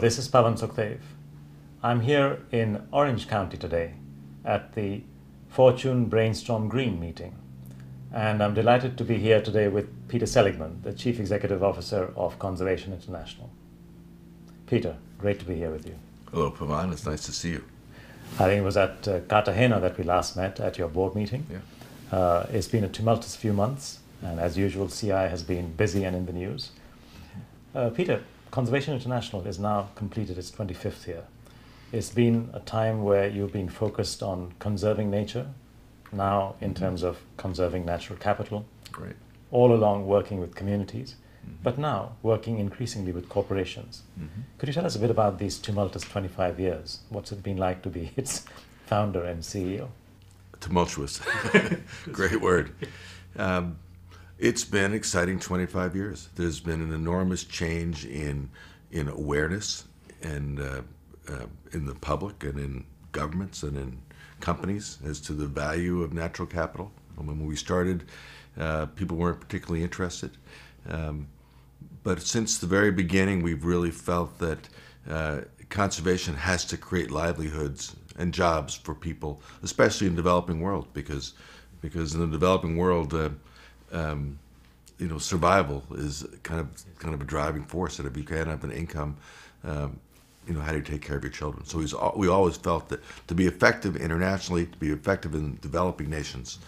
this is Pavan Sukhdev. I'm here in Orange County today at the Fortune Brainstorm Green meeting. And I'm delighted to be here today with Peter Seligmann, the Chief Executive Officer of Conservation International. Peter, great to be here with you. Hello, Pavan. It's nice to see you. I think it was at Cartagena that we last met at your board meeting. Yeah. It's been a tumultuous few months, and as usual, CI has been busy and in the news. Peter, Conservation International has now completed its 25th year. It's been a time where you've been focused on conserving nature, now in terms of conserving natural capital, Great. all along working with communities, but now working increasingly with corporations. Could you tell us a bit about these tumultuous 25 years? What's it been like to be its founder and CEO? Tumultuous. Great word. It's been exciting 25 years. There's been an enormous change in awareness and in the public and in governments and in companies as to the value of natural capital. When we started, people weren't particularly interested. But since the very beginning, we've really felt that conservation has to create livelihoods and jobs for people, especially in the developing world, because in the developing world, survival is kind of a driving force. That if you can't have an income, how do you take care of your children? So we always felt that to be effective internationally, to be effective in developing nations,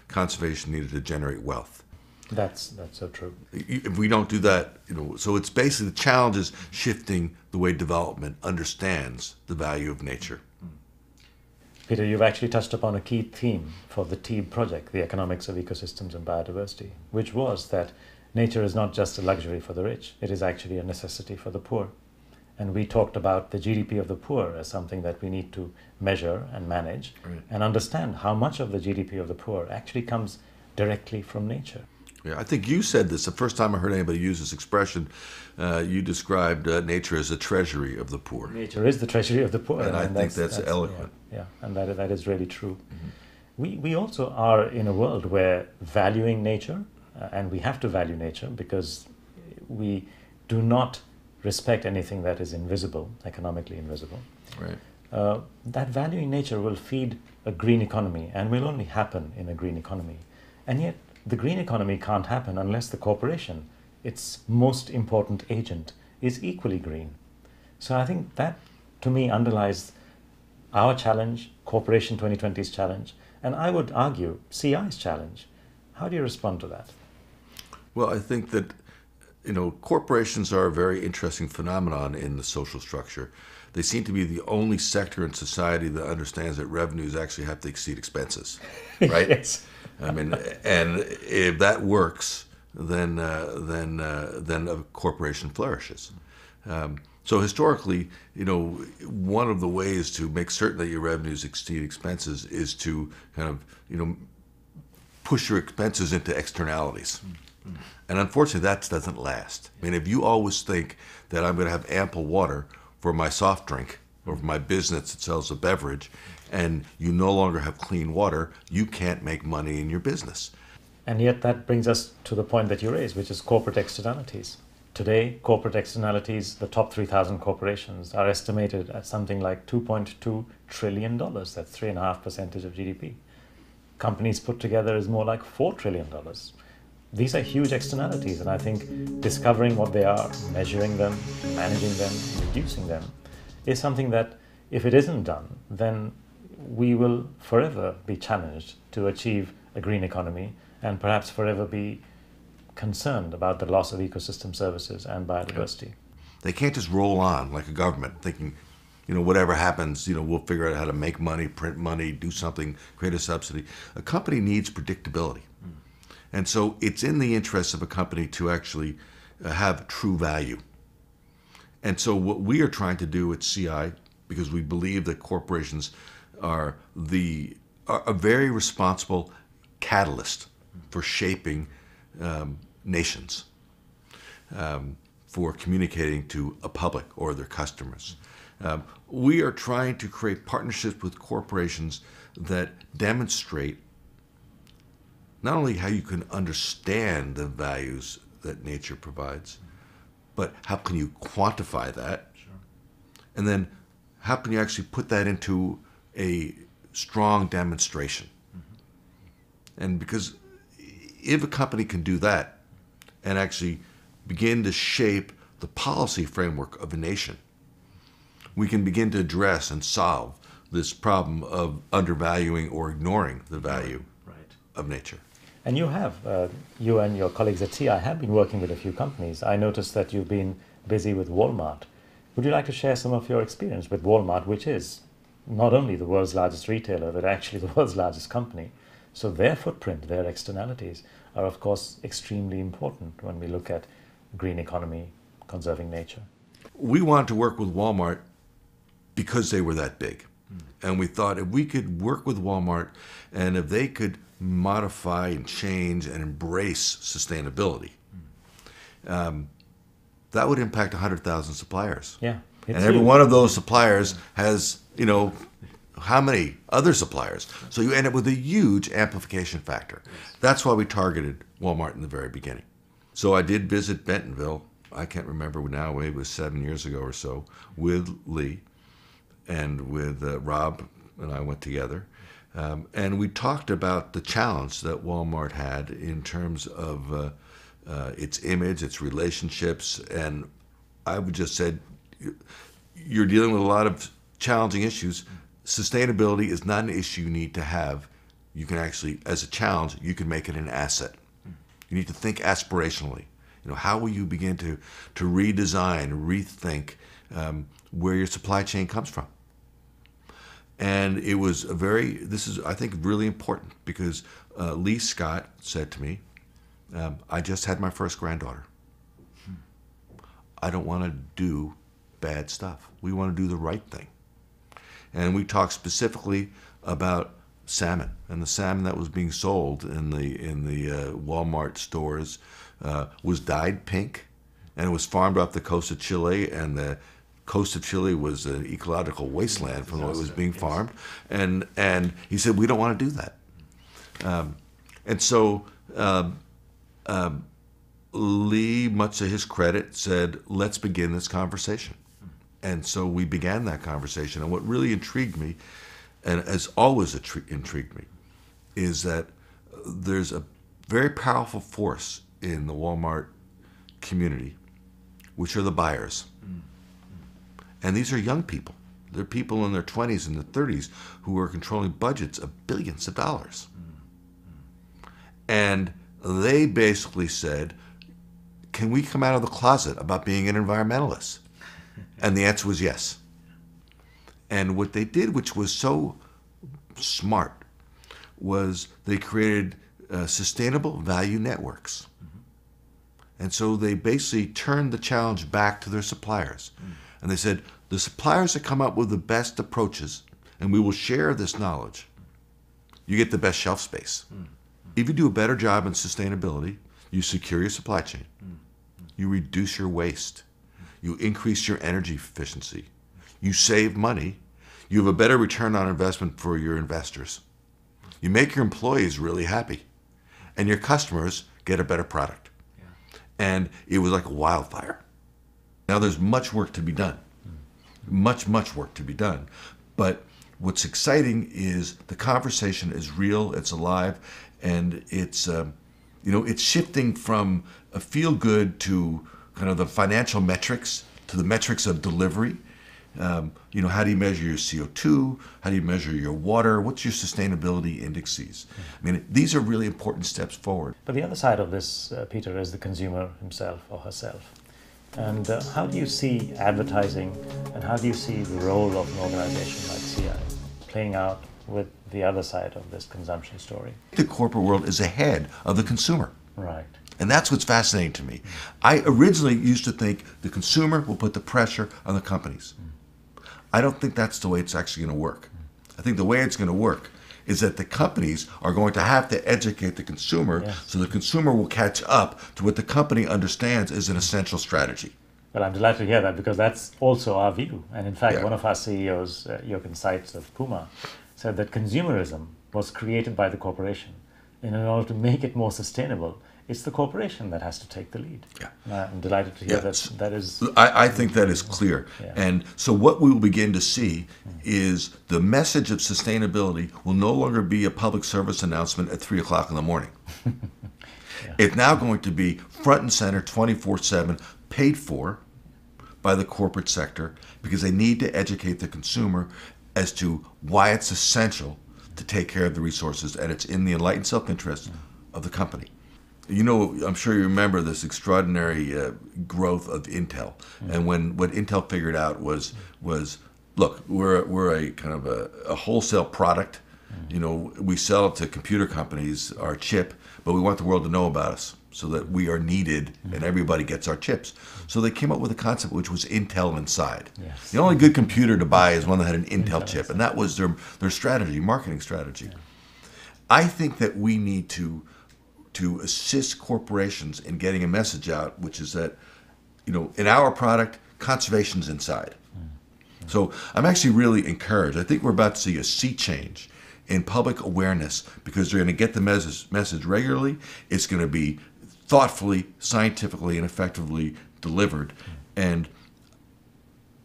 conservation needed to generate wealth. That's so true. If we don't do that, so it's basically the challenge is shifting the way development understands the value of nature. Peter, you've actually touched upon a key theme for the TEEB project, the Economics of Ecosystems and Biodiversity, which was that nature is not just a luxury for the rich, it is actually a necessity for the poor. And we talked about the GDP of the poor as something that we need to measure and manage, Right. and understand how much of the GDP of the poor actually comes directly from nature. Yeah, I think you said this the first time I heard anybody use this expression. You described nature as a treasury of the poor. Nature is the treasury of the poor. And I think that's eloquent. Yeah, and that is really true. We also are in a world where valuing nature, and we have to value nature because we do not respect anything that is invisible, economically invisible. Right. That valuing nature will feed a green economy and will only happen in a green economy. And yet the green economy can't happen unless the corporation, its most important agent, is equally green. So I think that, to me, underlies our challenge, Corporation 2020's challenge, and I would argue CI's challenge. How do you respond to that? Well, I think that corporations are a very interesting phenomenon in the social structure. They seem to be the only sector in society that understands that revenues actually have to exceed expenses, right? Yes. And if that works, then a corporation flourishes. So historically, one of the ways to make certain that your revenues exceed expenses is to kind of, push your expenses into externalities. And unfortunately, that doesn't last. I mean, if you always think that I'm going to have ample water for my soft drink or for my business that sells a beverage, and you no longer have clean water, you can't make money in your business. And yet that brings us to the point that you raised, which is corporate externalities. Today, corporate externalities, the top 3,000 corporations, are estimated at something like $2.2 trillion. That's 3.5% of GDP. Companies put together is more like $4 trillion. These are huge externalities, and I think discovering what they are, measuring them, managing them, reducing them, is something that, if it isn't done, then we will forever be challenged to achieve a green economy and perhaps forever be concerned about the loss of ecosystem services and biodiversity. They can't just roll on like a government thinking, whatever happens, we'll figure out how to make money, print money, do something, create a subsidy. A company needs predictability. And so it's in the interest of a company to actually have true value. And so what we are trying to do at CI, because we believe that corporations are a very responsible catalyst for shaping nations, for communicating to a public or their customers. We are trying to create partnerships with corporations that demonstrate not only how you can understand the values that nature provides, but how can you quantify that? Sure. And then how can you actually put that into a strong demonstration? And because if a company can do that and actually begin to shape the policy framework of a nation, we can begin to address and solve this problem of undervaluing or ignoring the value of nature. And you and your colleagues at TI have been working with a few companies. I noticed that you've been busy with Walmart. Would you like to share some of your experience with Walmart, which is not only the world's largest retailer, but actually the world's largest company? So their footprint, their externalities are, of course, extremely important when we look at green economy, conserving nature. We wanted to work with Walmart because they were that big. And we thought if we could work with Walmart and if they could modify and change and embrace sustainability, that would impact 100,000 suppliers. Yeah. And every one of those suppliers has, how many other suppliers? So you end up with a huge amplification factor. That's why we targeted Walmart in the very beginning. So I did visit Bentonville, I can't remember now, maybe it was 7 years ago or so, with Lee and with Rob and I went together. And we talked about the challenge that Walmart had in terms of its image, its relationships, and I would just said, you're dealing with a lot of challenging issues. Sustainability is not an issue you need to have. You can actually, as a challenge, you can make it an asset. You need to think aspirationally. How will you begin to redesign, rethink where your supply chain comes from? And it was this is, I think, really important because Lee Scott said to me, I just had my first granddaughter. I don't want to do bad stuff. We want to do the right thing. And we talked specifically about salmon, and the salmon that was being sold in the Walmart stores was dyed pink, and it was farmed off the coast of Chile, and the coast of Chile was an ecological wasteland from the way it was being farmed. And he said, we don't want to do that. And so Lee, much to his credit, said, let's begin this conversation. And so we began that conversation. And what really intrigued me, and has always intrigued me, is that there's a very powerful force in the Walmart community, which are the buyers. And these are young people. They're people in their 20s and their 30s who are controlling budgets of billions of dollars. And they basically said, can we come out of the closet about being an environmentalist? And the answer was yes. And what they did, which was so smart, was they created sustainable value networks. And so they basically turned the challenge back to their suppliers. And they said, the suppliers that come up with the best approaches, and we will share this knowledge, you get the best shelf space. If you do a better job in sustainability, you secure your supply chain. You reduce your waste. You increase your energy efficiency. You save money. You have a better return on investment for your investors. You make your employees really happy. And your customers get a better product. And it was like a wildfire. Now there's much work to be done. Much work to be done. But what's exciting is the conversation is real, it's alive, and it's it's shifting from a feel-good to kind of the financial metrics to the metrics of delivery. How do you measure your CO2? How do you measure your water? What's your sustainability indices? I mean, these are really important steps forward. But the other side of this, Peter, is the consumer himself or herself. And how do you see advertising, and how do you see the role of an organization like CI playing out with the other side of this consumption story? The corporate world is ahead of the consumer. Right. And that's what's fascinating to me. I originally used to think the consumer will put the pressure on the companies. I don't think that's the way it's actually going to work. I think the way it's going to work is that the companies are going to have to educate the consumer, so the consumer will catch up to what the company understands is an essential strategy. Well, I'm delighted to hear that, because that's also our view. And in fact, one of our CEOs, Jochen Seitz of Puma, said that consumerism was created by the corporation in order to make it more sustainable. it's the corporation that has to take the lead. Yeah. I'm delighted to hear Yes. that is... I think that is clear. Yeah. And so what we will begin to see is the message of sustainability will no longer be a public service announcement at 3 o'clock in the morning. It's now going to be front and center 24/7, paid for by the corporate sector, because they need to educate the consumer as to why it's essential to take care of the resources, and it's in the enlightened self-interest of the company. You know, I'm sure you remember this extraordinary growth of Intel, and what Intel figured out was look, we're a kind of a wholesale product. You know, we sell it to computer companies, our chip, but we want the world to know about us so that we are needed and everybody gets our chips. So they came up with a concept which was Intel Inside. Yes. The only good computer to buy is one that had an Intel chip, and that was their strategy, marketing strategy. Yeah. I think that we need to assist corporations in getting a message out, which is that, you know, in our product, conservation's inside. So I'm actually really encouraged. I think we're about to see a sea change in public awareness, because they're going to get the message regularly. It's going to be thoughtfully, scientifically, and effectively delivered. And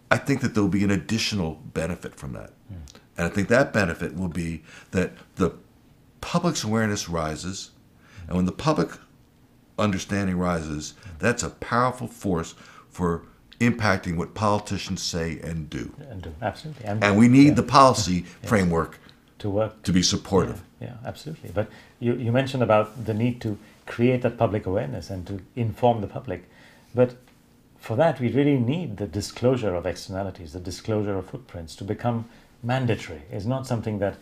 I think that there'll be an additional benefit from that. And I think that benefit will be that the public's awareness rises, and when the public understanding rises, that's a powerful force for impacting what politicians say and do. Absolutely. And we need the policy framework to work to be supportive. Yeah, absolutely. But you mentioned about the need to create that public awareness and to inform the public. But for that, we really need the disclosure of externalities, the disclosure of footprints to become mandatory. It's not something that,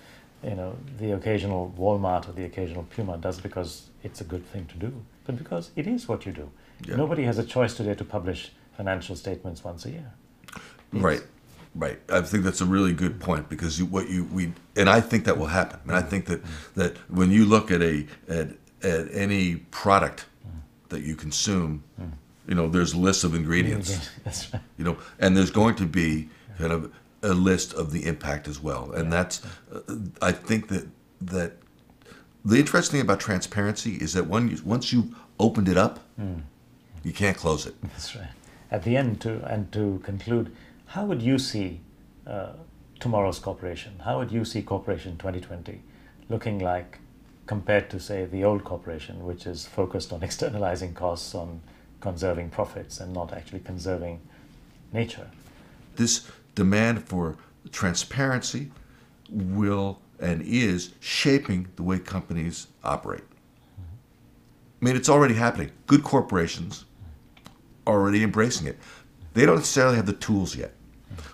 you know, the occasional Walmart or the occasional Puma does because it's a good thing to do, but because it is what you do. Yeah. Nobody has a choice today to publish financial statements once a year. Right. Right. I think that's a really good point, because and I think that will happen. And I think that when you look at any product that you consume, you know, there's lists of ingredients. That's right. You know, and there's going to be kind of a list of the impact as well. And that's I think that the interesting thing about transparency is that once you've opened it up, you can't close it. That's right. At the end, to conclude, how would you see tomorrow's corporation? How would you see Corporation 2020 looking like compared to, say, the old corporation, which is focused on externalizing costs, on conserving profits, and not actually conserving nature? This demand for transparency will and is shaping the way companies operate. I mean, it's already happening. Good corporations are already embracing it. They don't necessarily have the tools yet.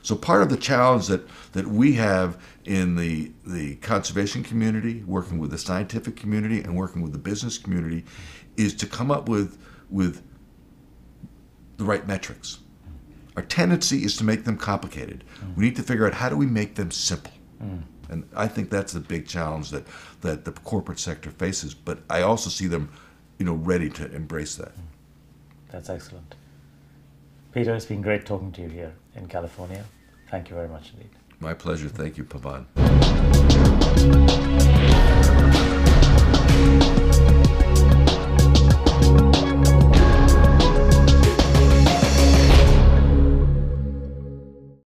So part of the challenge that we have in the conservation community, working with the scientific community and working with the business community, is to come up with the right metrics. Our tendency is to make them complicated. We need to figure out, how do we make them simple? And I think that's the big challenge that the corporate sector faces. But I also see them, you know, ready to embrace that. That's excellent. Peter, it's been great talking to you here in California. Thank you very much indeed. My pleasure. Thank you, Pavan.